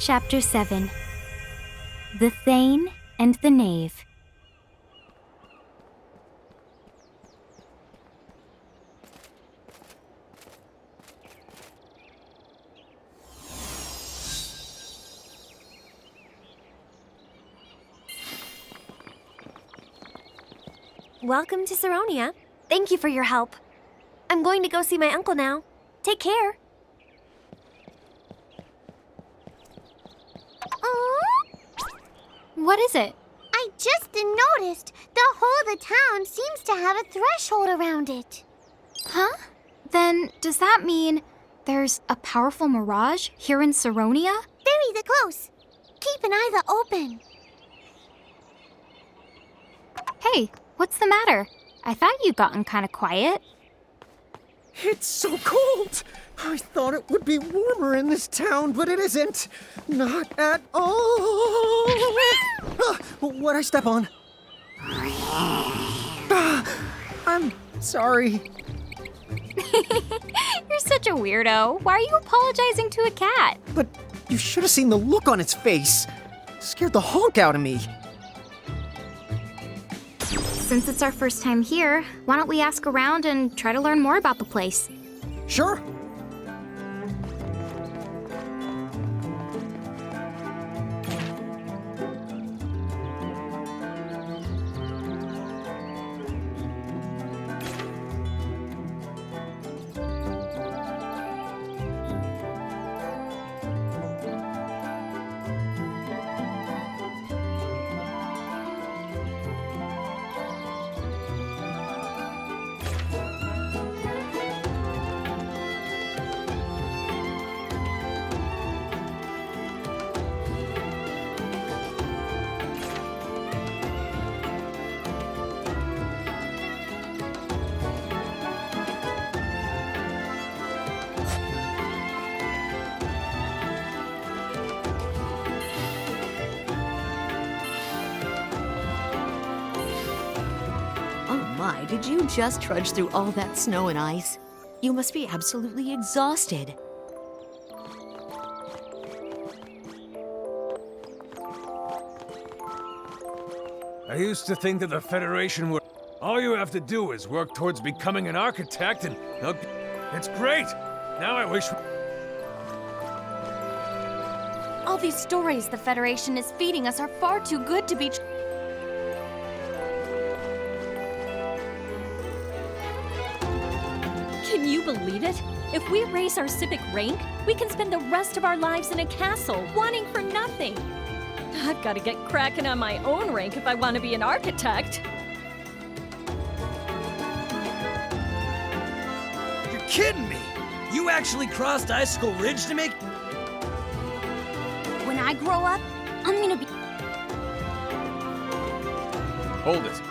Chapter 7. The Thane and the Knave. Welcome to Saronia. Thank you for your help. I'm going to go see my uncle now. Take care. What is it? I just noticed the whole of the town seems to have a threshold around it. Huh? Then does that mean there's a powerful mirage here in Saronia? Very close. Keep an eye open. Hey, what's the matter? I thought you'd gotten kind of quiet. It's so cold! I thought it would be warmer in this town, but it isn't. Not at all. What'd I step on? I'm sorry. You're such a weirdo. Why are you apologizing to a cat? But you should have seen the look on its face. Scared the honk out of me. Since it's our first time here, why don't we ask around and try to learn more about the place? Sure. My, did you just trudge through all that snow and ice? You must be absolutely exhausted. I used to think that the Federation would... All you have to do is work towards becoming an architect and... It's great! Now I wish... All these stories the Federation is feeding us are far too good to be true. Can you believe it? If we raise our civic rank, we can spend the rest of our lives in a castle, wanting for nothing. I've got to get cracking on my own rank if I want to be an architect. You're kidding me! You actually crossed Icicle Ridge to make... When I grow up, I'm gonna be... Hold it.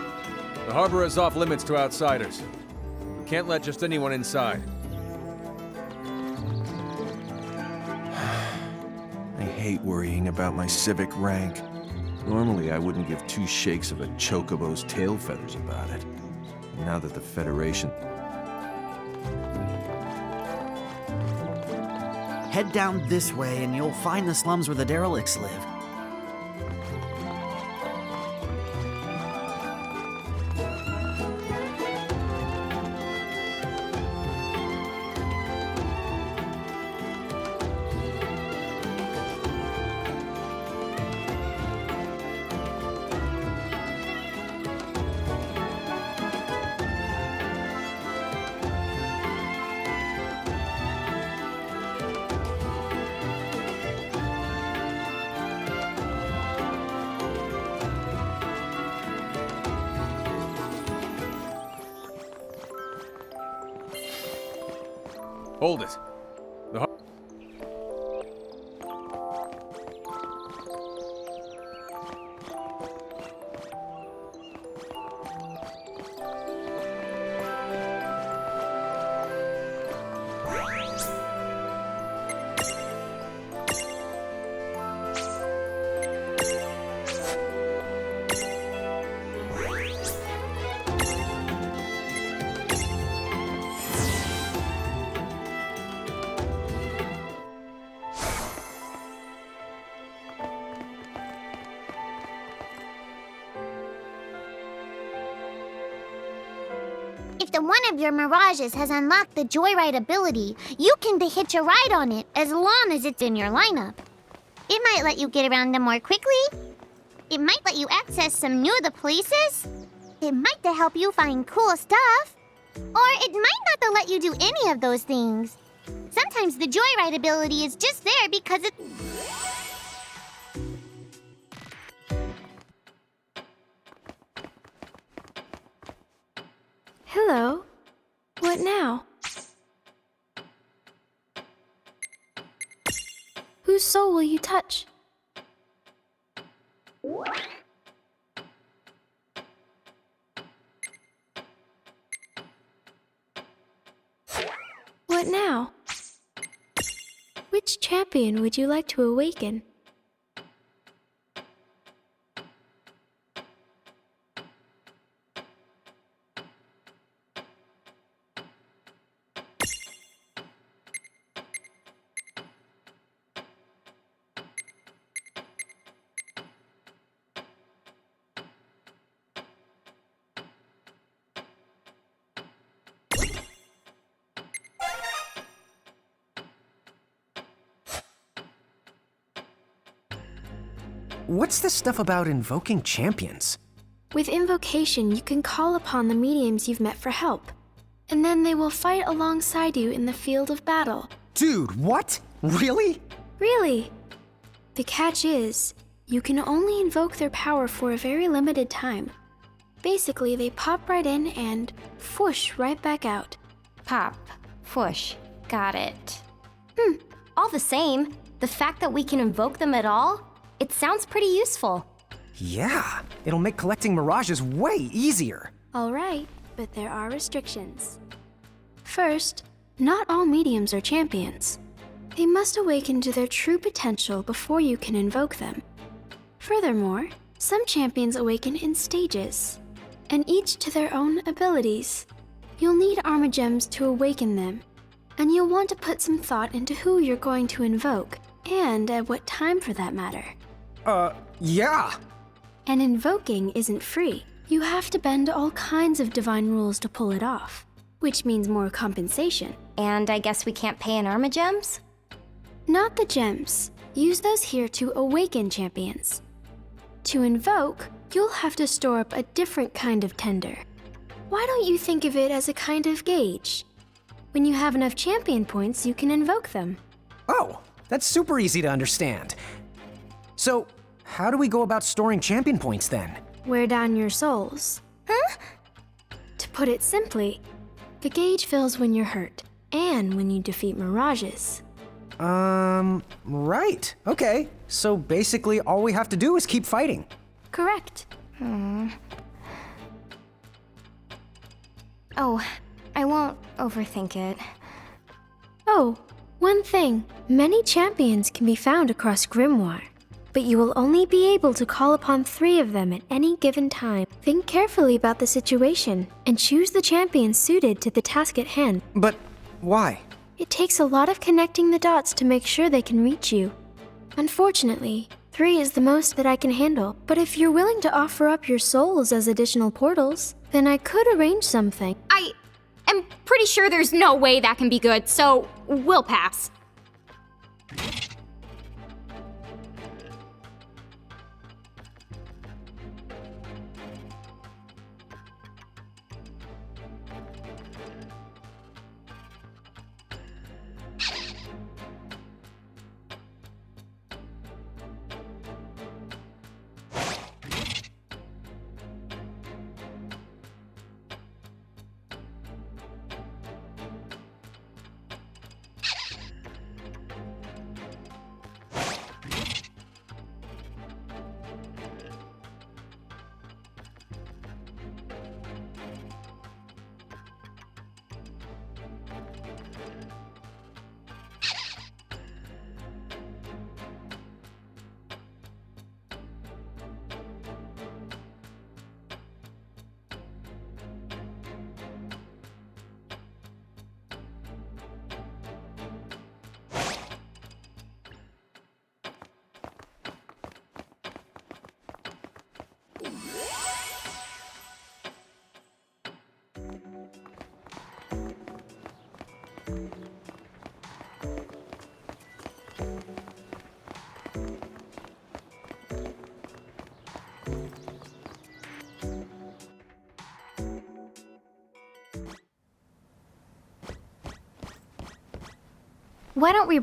The harbor is off limits to outsiders. We can't let just anyone inside. I hate worrying about my civic rank. Normally, I wouldn't give two shakes of a chocobo's tail feathers about it. Now that the Federation... Head down this way and you'll find the slums where the derelicts live. Hold it. The har- if the one of your mirages has unlocked the Joyride ability, you can hitch a ride on it as long as it's in your lineup. It might let you get around them more quickly. It might let you access some new places. It might help you find cool stuff. Or it might not let you do any of those things. Sometimes the Joyride ability is just there because it... Hello. What now? Whose soul will you touch? What now? Which champion would you like to awaken? What's this stuff about invoking champions? With invocation, you can call upon the mediums you've met for help, and then they will fight alongside you in the field of battle. Dude, what? Really? Really? The catch is, you can only invoke their power for a very limited time. Basically, they pop right in and whoosh right back out. Pop. Whoosh. Got it. All the same, the fact that we can invoke them at all, it sounds pretty useful. Yeah, it'll make collecting mirages way easier. All right, but there are restrictions. First, not all mediums are champions. They must awaken to their true potential before you can invoke them. Furthermore, some champions awaken in stages, and each to their own abilities. You'll need Armagems to awaken them, and you'll want to put some thought into who you're going to invoke, and at what time for that matter. Yeah. And invoking isn't free. You have to bend all kinds of divine rules to pull it off, which means more compensation. And I guess we can't pay in Armagems? Not the gems. Use those here to awaken champions. To invoke, you'll have to store up a different kind of tender. Why don't you think of it as a kind of gauge? When you have enough champion points, you can invoke them. Oh, that's super easy to understand. So, how do we go about storing champion points then? Wear down your souls. Huh? To put it simply, the gauge fills when you're hurt, and when you defeat mirages. Right. Okay. So basically all we have to do is keep fighting. Correct. Oh, I won't overthink it. Oh, one thing. Many champions can be found across Grimoire, but you will only be able to call upon 3 of them at any given time. Think carefully about the situation and choose the champion suited to the task at hand. But why? It takes a lot of connecting the dots to make sure they can reach you. Unfortunately, 3 is the most that I can handle, but if you're willing to offer up your souls as additional portals, then I could arrange something. I am pretty sure there's no way that can be good, so we'll pass. Why don't we...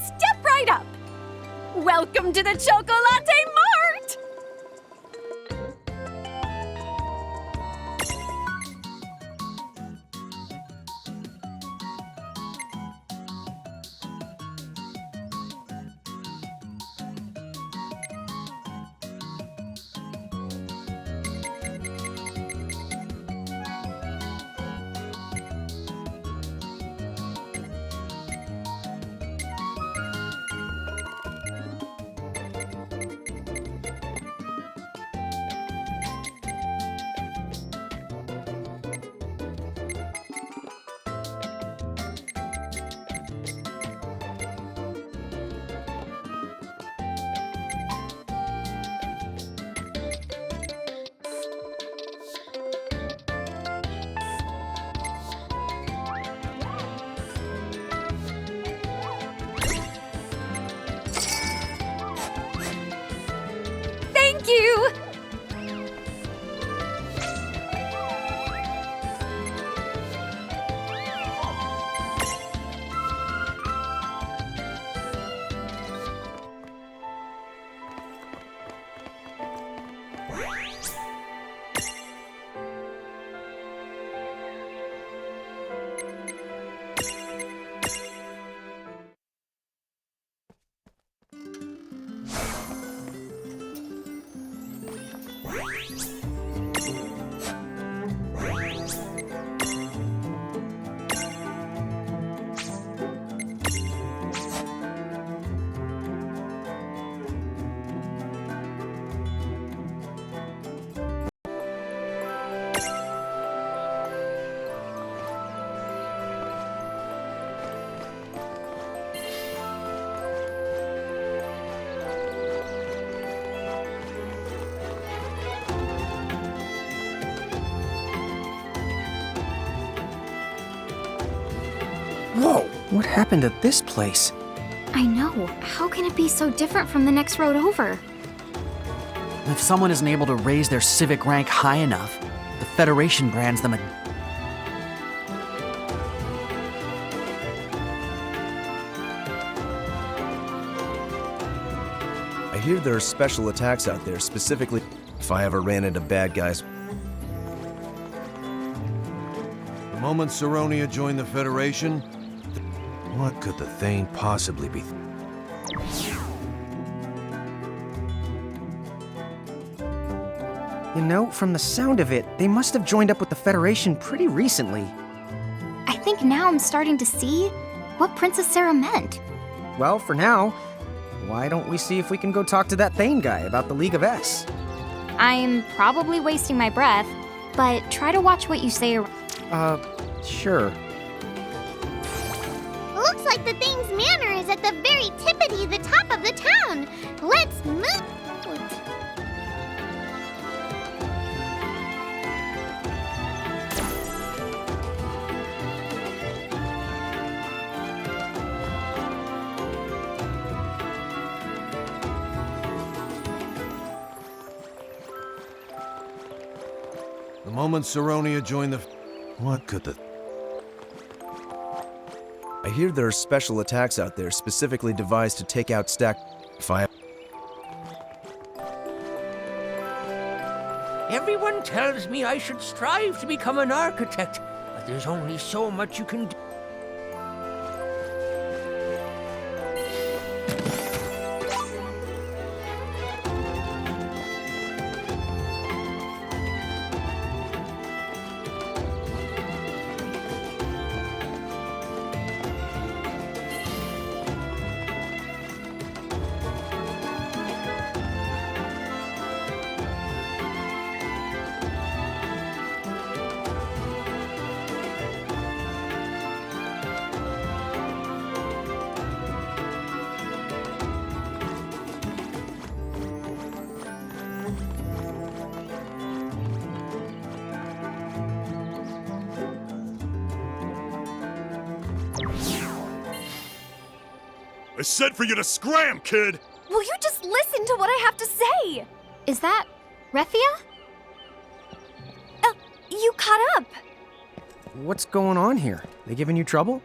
Step right up! Welcome to the Chocolate Mart! Thank you! Whoa! What happened at this place? I know. How can it be so different from the next road over? If someone isn't able to raise their civic rank high enough, the Federation brands them a... I hear there are special attacks out there specifically if I ever ran into bad guys. The moment Saronia joined the Federation, what could the Thane possibly be? You know, from the sound of it, they must have joined up with the Federation pretty recently. I think now I'm starting to see what Princess Sarah meant. Well, for now, why don't we see if we can go talk to that Thane guy about the League of S? I'm probably wasting my breath, but try to watch what you say. Sure. Looks like the Thane's manor is at the very tippity the top of the town. Let's move. The moment Saronia joined the... What could the... I hear there are special attacks out there specifically devised to take out fire. Everyone tells me I should strive to become an architect, but there's only so much you can do. I said for you to scram, kid! Will you just listen to what I have to say? Is that Refia? You caught up. What's going on here? They giving you trouble?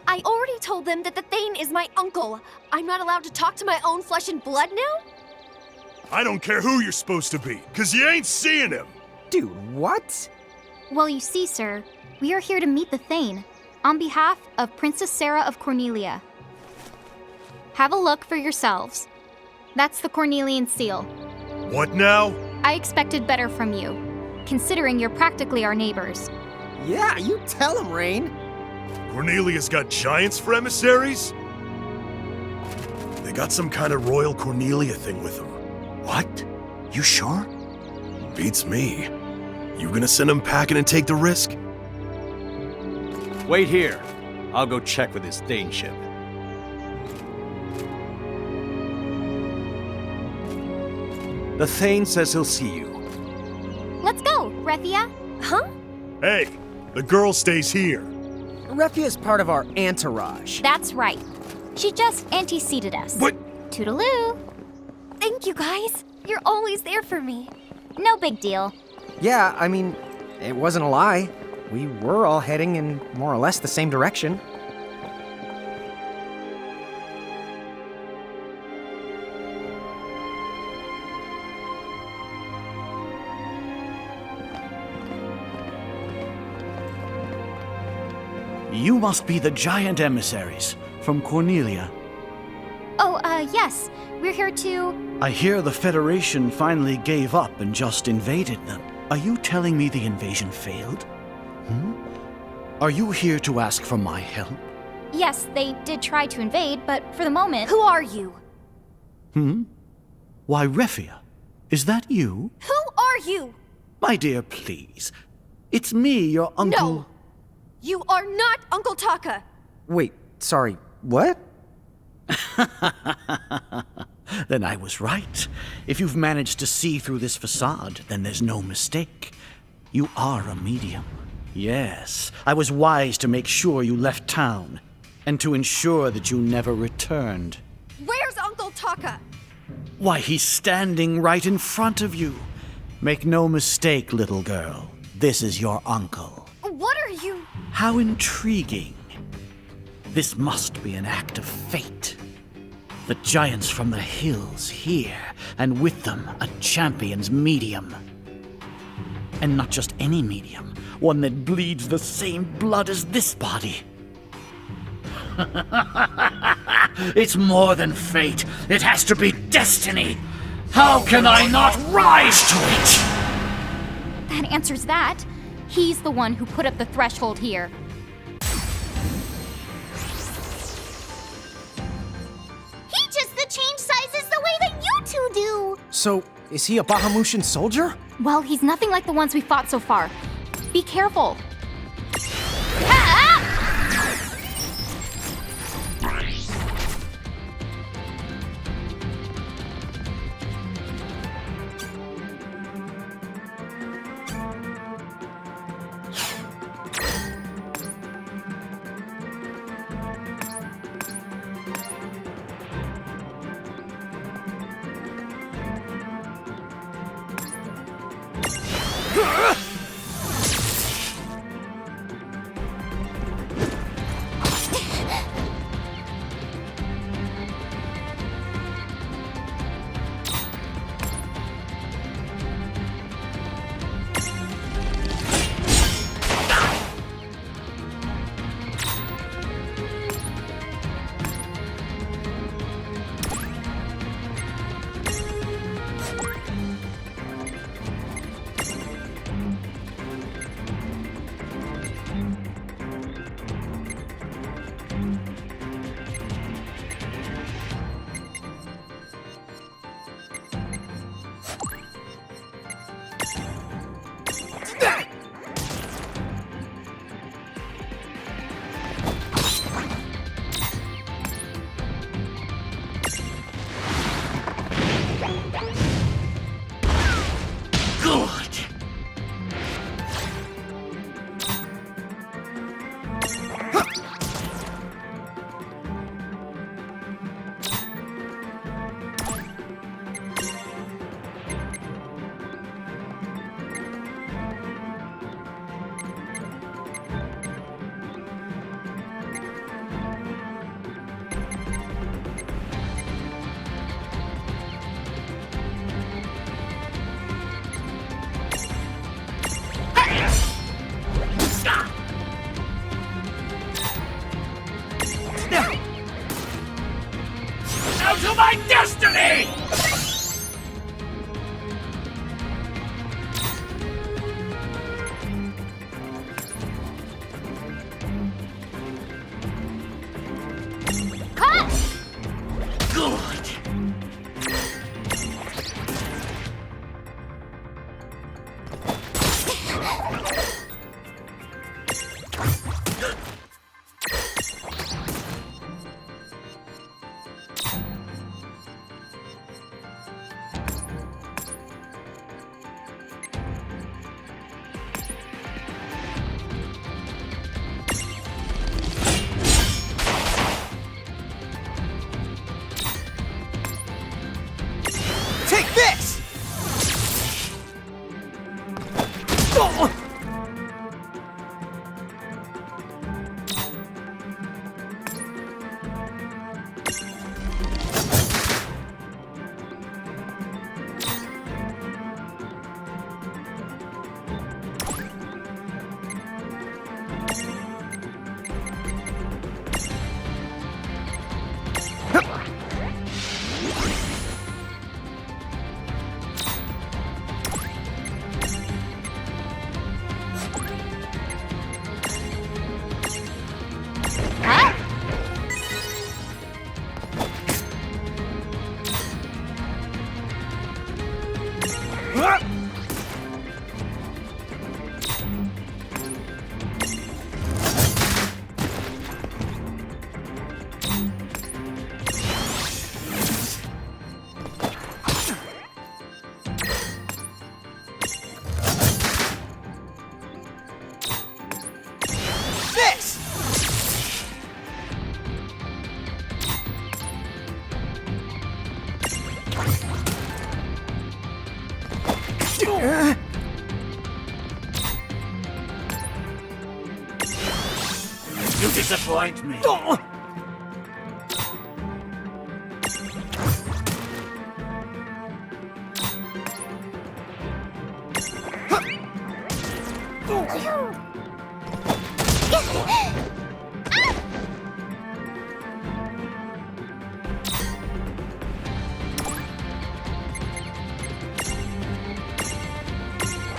I already told them that the Thane is my uncle. I'm not allowed to talk to my own flesh and blood now? I don't care who you're supposed to be, cause you ain't seeing him! Dude, what? Well, you see, sir, we are here to meet the Thane on behalf of Princess Sarah of Cornelia. Have a look for yourselves. That's the Cornelian seal. What now? I expected better from you, considering you're practically our neighbors. Yeah, you tell him, Rain. Cornelia's got giants for emissaries? They got some kind of Royal Cornelia thing with them. What? You sure? Beats me. You gonna send them packing and take the risk? Wait here. I'll go check with his Thane ship. The Thane says he'll see you. Let's go, Refia. Huh? Hey, the girl stays here. Refia is part of our entourage. That's right. She just anteceded us. What? Toodaloo. Thank you, guys. You're always there for me. No big deal. Yeah, I mean, it wasn't a lie. We were all heading in more or less the same direction. You must be the giant emissaries from Cornelia. Oh, yes. We're here to... I hear the Federation finally gave up and just invaded them. Are you telling me the invasion failed? Are you here to ask for my help? Yes, they did try to invade, but for the moment... Who are you? Why, Refia, is that you? Who are you? My dear, please. It's me, your uncle... No! You are not Uncle Taka! Wait, sorry, what? Then I was right. If you've managed to see through this facade, then there's no mistake. You are a medium. Yes, I was wise to make sure you left town, and to ensure that you never returned. Where's Uncle Taka? Why, he's standing right in front of you. Make no mistake, little girl. This is your uncle. What are you? How intriguing. This must be an act of fate. The giants from the hills here, and with them a champion's medium. And not just any medium, one that bleeds the same blood as this body. It's more than fate. It has to be destiny. How can I not rise to it? That answers that. He's the one who put up the threshold here. He just changed sizes the way that you two do. So, is he a Bahamutian soldier? Well, he's nothing like the ones we fought so far. Be careful. You disappoint me.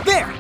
There!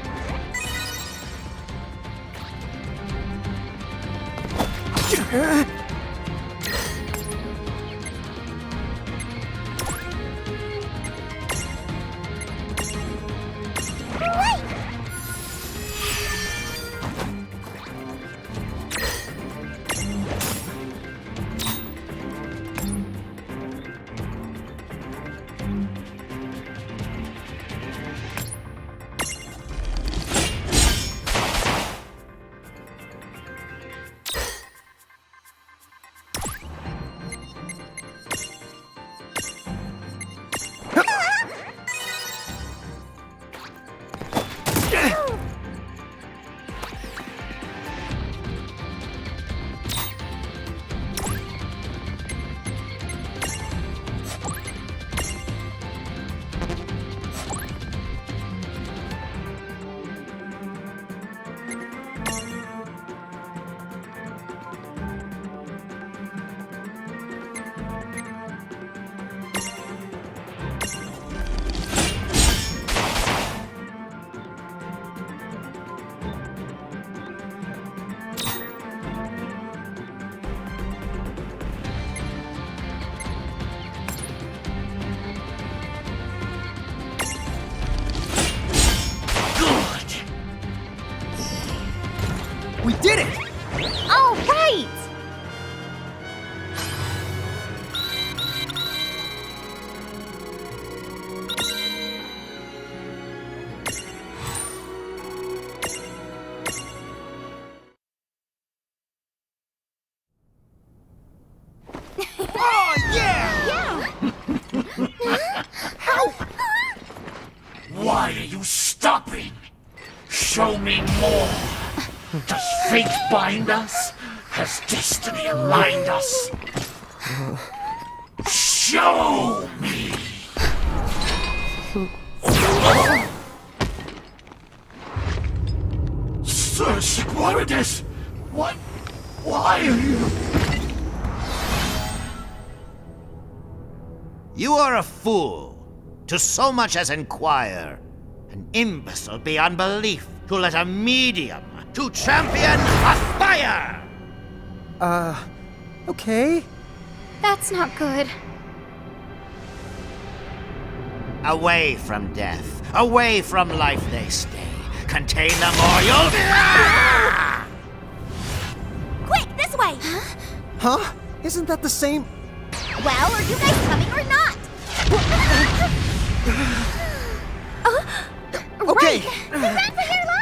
We did it! All right! Oh, yeah! Yeah! Why are you stopping? Show me more. Does fate bind us? Has destiny aligned us? Show me! Sir Siguarides! What? Why are you... You are a fool to so much as inquire. An imbecile beyond belief to let a medium to champion a fire! Okay. That's not good. Away from death, away from life they stay. Contain them or you'll... Quick, this way! Huh? Isn't that the same? Well, are you guys coming or not? Okay. Run for your lives!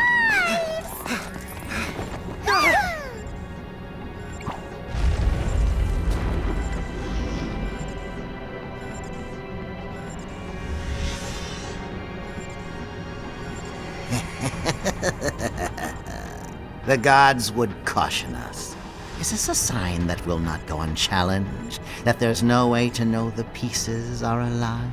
The gods would caution us. Is this a sign that will not go unchallenged? That there's no way to know the pieces are alive?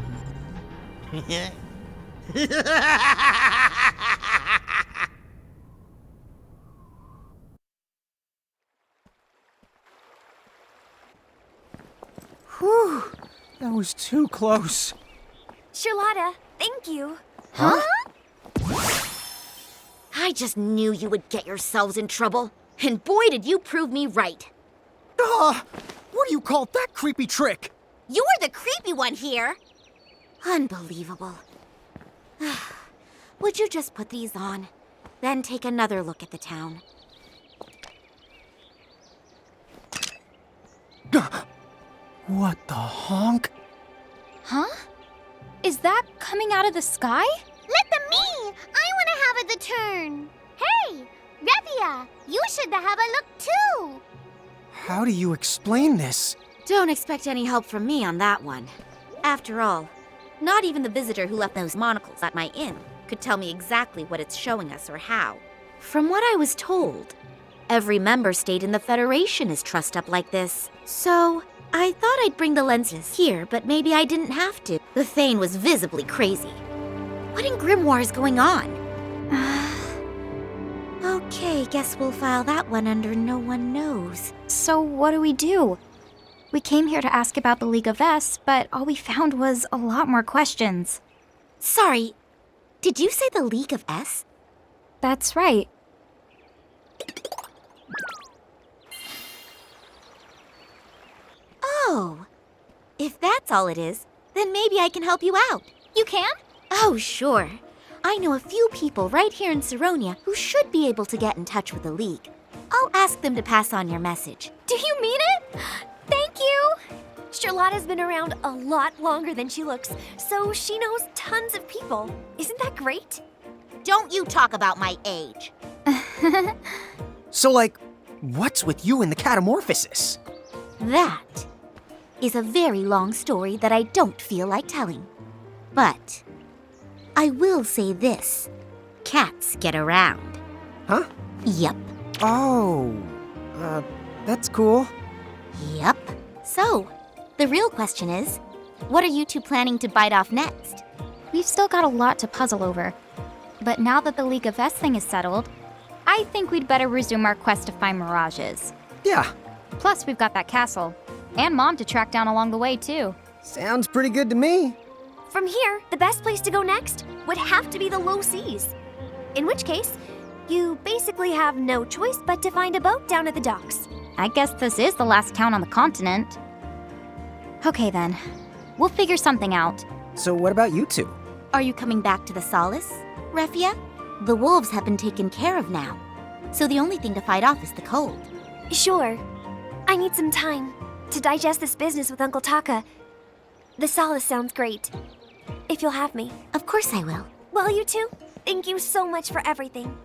Whew, that was too close. Charlotta, thank you. Huh? I just knew you would get yourselves in trouble. And boy, did you prove me right. What do you call that creepy trick? You were the creepy one here. Unbelievable. Would you just put these on? Then take another look at the town. What the honk? Huh? Is that coming out of the sky? Let them me! I want to have the turn. Hey, Revia, you should have a look too. How do you explain this? Don't expect any help from me on that one. After all, not even the visitor who left those monocles at my inn could tell me exactly what it's showing us or how. From what I was told, every member state in the Federation is trussed up like this. So, I thought I'd bring the lenses here, but maybe I didn't have to. The Thane was visibly crazy. What in Grimoire is going on? Okay, guess we'll file that one under no one knows. So what do we do? We came here to ask about the League of S, but all we found was a lot more questions. Sorry, did you say the League of S? That's right. Oh, if that's all it is, then maybe I can help you out. You can? Oh, sure. I know a few people right here in Saronia who should be able to get in touch with the League. I'll ask them to pass on your message. Do you mean it? Thank you! Charlotta's been around a lot longer than she looks, so she knows tons of people. Isn't that great? Don't you talk about my age. So, like, what's with you and the catamorphosis? That is a very long story that I don't feel like telling. But I will say this. Cats get around. Huh? Yep. Oh, that's cool. Yep. So, the real question is, what are you two planning to bite off next? We've still got a lot to puzzle over. But now that the League of S thing is settled, I think we'd better resume our quest to find mirages. Yeah. Plus, we've got that castle. And Mom to track down along the way, too. Sounds pretty good to me. From here, the best place to go next would have to be the low seas. In which case, you basically have no choice but to find a boat down at the docks. I guess this is the last town on the continent. Okay then, we'll figure something out. So what about you two? Are you coming back to the Solace, Refia? The wolves have been taken care of now, so the only thing to fight off is the cold. Sure. I need some time to digest this business with Uncle Taka. The Solace sounds great. If you'll have me. Of course I will. Well, you two, thank you so much for everything.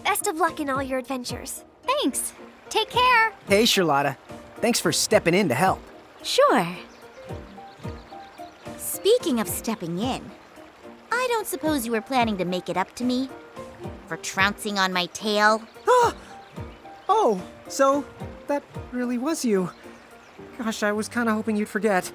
Best of luck in all your adventures. Thanks. Take care. Hey, Charlotta. Thanks for stepping in to help. Sure. Speaking of stepping in, I don't suppose you were planning to make it up to me? For trouncing on my tail? Oh, so that really was you. Gosh, I was kind of hoping you'd forget.